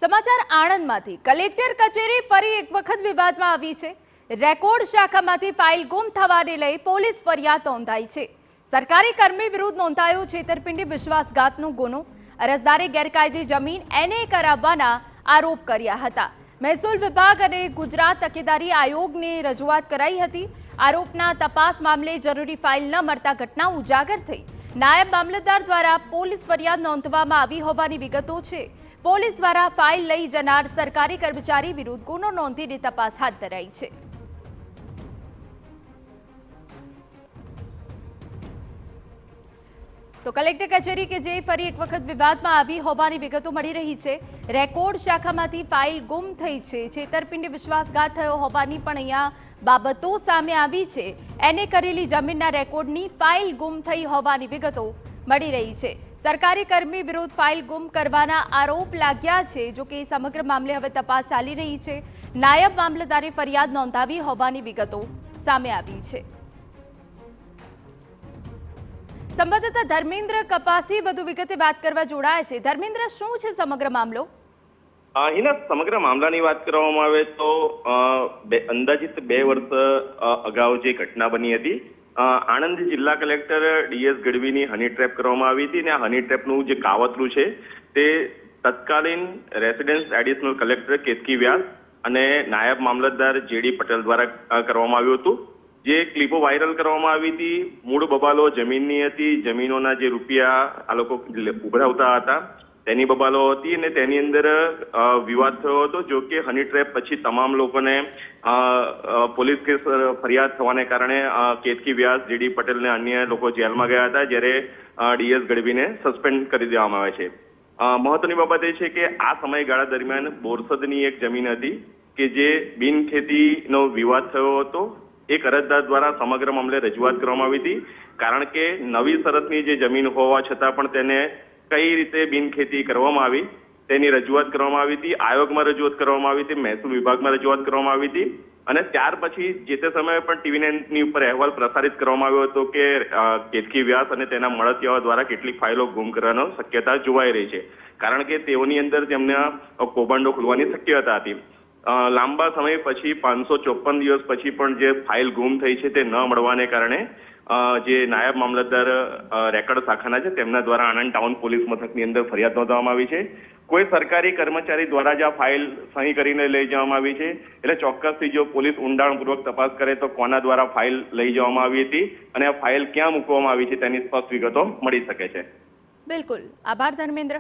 સમાચાર આણંદમાંથી કલેક્ટર કચેરી ફરી એક વખત વિવાદમાં આવી છે। રેકોર્ડ શાખામાંથી ફાઇલ ગુમ થવાને લઈ પોલીસ ફરિયાદ નોંધાઈ છે। સરકારી કર્મી વિરુદ્ધ નોંધાયો છેતરપિંડી વિશ્વાસઘાતનો ગુનો। અરજદારે ગેરકાયદે જમીન એને કરાવવાના આરોપ કર્યા હતા। મહેસૂલ વિભાગ અને ગુજરાત તકેદારી આયોગને રજૂઆત કરાઈ હતી। આરોપના તપાસ મામલે જરૂરી ફાઇલ ન મળતા ઘટના ઉજાગર થઈ। નાયબ મામલતદાર દ્વારા પોલીસ ફરિયાદ નોંધવામાં આવી હોવાની વિગતો છે। પોલીસ દ્વારા ફાઇલ લઈ જનાર સરકારી કર્મચારી વિરુદ્ધ ગુનો નોંધીને તપાસ હાથ ધરાઈ છે। તો કલેક્ટર કચેરી કે જે ફરી એક વખત વિવાદમાં આવી હોવાની વિગતો મળી રહી છે। રેકોર્ડ શાખામાંથી ફાઇલ ગુમ થઈ છે। છેતરપિંડી વિશ્વાસઘાત થયો હોવાની પણ અહીંયા બાબતો સામે આવી છે। એને કરેલી જમીનના રેકોર્ડની ફાઇલ ગુમ થઈ હોવાની વિગતો મળી રહી છે। સરકારી કર્મી વિરુદ્ધ ફાઇલ ગુમ કરવાના આરોપ લાગ્યા છે। જો કે સમગ્ર મામલે હવે તપાસ ચાલી રહી છે। નાયબ મામલતદારે ફરિયાદ નોંધાવી હોવાની વિગતો સામે આવી છે। સંવાદદાતા ધર્મેન્દ્ર કપાસી વધુ વિગતે વાત કરવા જોડાયા છે। ધર્મેન્દ્ર, શું છે સમગ્ર મામલો? હિના, સમગ્ર મામલાની વાત કરવામાં આવે તો અંદાજિત 2 વર્ષ અગાઉ જે ઘટના બની હતી, આણંદ જિલ્લા કલેક્ટર ડીએસ ગઢવીની હની ટ્રેપ કરવામાં આવી હતી અને આ હની ટ્રેપનું જે કાવતરું છે તે તત્કાલીન રેસિડેન્સ એડિશનલ કલેક્ટર કેતકી વ્યાસ અને નાયબ મામલતદાર જેડી પટેલ દ્વારા કરવામાં આવ્યું હતું। જે ક્લિપો વાયરલ કરવામાં આવી હતી, મૂળ બબાલો જમીનની હતી। જમીનોના જે રૂપિયા આ લોકો ઉભરાવતા હતા તેની બબાલો હતી અને તેની અંદર વિવાદ થયો હતો। જો કે હની ટ્રેપ પછી તમામ લોકોને પોલીસ કેસ ફરિયાદ થવાને કારણે કેતકી વ્યાસ, જેડી પટેલ અને અન્ય લોકો જેલમાં ગયા હતા, જ્યારે ડીએસ ગઢવીને સસ્પેન્ડ કરી દેવામાં આવે છે। મહત્વની બાબત એ છે કે આ સમયગાળા દરમિયાન બોરસદની એક જમીન હતી કે જે બિનખેતીનો વિવાદ થયો હતો। એક અરજદાર દ્વારા સમગ્ર મામલે રજૂઆત કરવામાં આવી હતી, કારણ કે નવી શરતની જે જમીન હોવા છતાં પણ તેને કઈ રીતે બિનખેતી કરવામાં આવી તેની રજૂઆત કરવામાં આવી હતી। આયોગમાં રજૂઆત કરવામાં આવી હતી, મહેસૂલ વિભાગમાં રજૂઆત કરવામાં આવી હતી અને ત્યાર પછી જે તે સમયે પણ ટીવી9ની ઉપર અહેવાલ પ્રસારિત કરવામાં આવ્યો હતો કે કેતકી વ્યાસ અને તેના મળતિયાઓ દ્વારા કેટલીક ફાઇલો ગુમ કરવાનો શક્યતા જોવાઈ રહી છે, કારણ કે તેઓની અંદર તેમના કૌભાંડો ખુલવાની શક્યતા હતી। લાંબા સમય પછી 554 દિવસ પછી પણ જે ફાઇલ ગુમ થઈ છે તે ન મળવાને કારણે જે નાયબ મામલતદાર રેકર્ડ શાખાના છે તેમના દ્વારા આણંદ ટાઉન પોલીસ મથકની અંદર ફરિયાદ નોંધવામાં આવી છે। કોઈ સરકારી કર્મચારી દ્વારા જ આ ફાઇલ સહી કરીને લઈ જવામાં આવી છે, એટલે ચોક્કસથી જો પોલીસ ઊંડાણપૂર્વક તપાસ કરે તો કોના દ્વારા ફાઇલ લઈ જવામાં આવી હતી અને આ ફાઇલ ક્યાં મૂકવામાં આવી છે તેની સ્પષ્ટ વિગતો મળી શકે છે। બિલકુલ, આભાર ધર્મેન્દ્ર।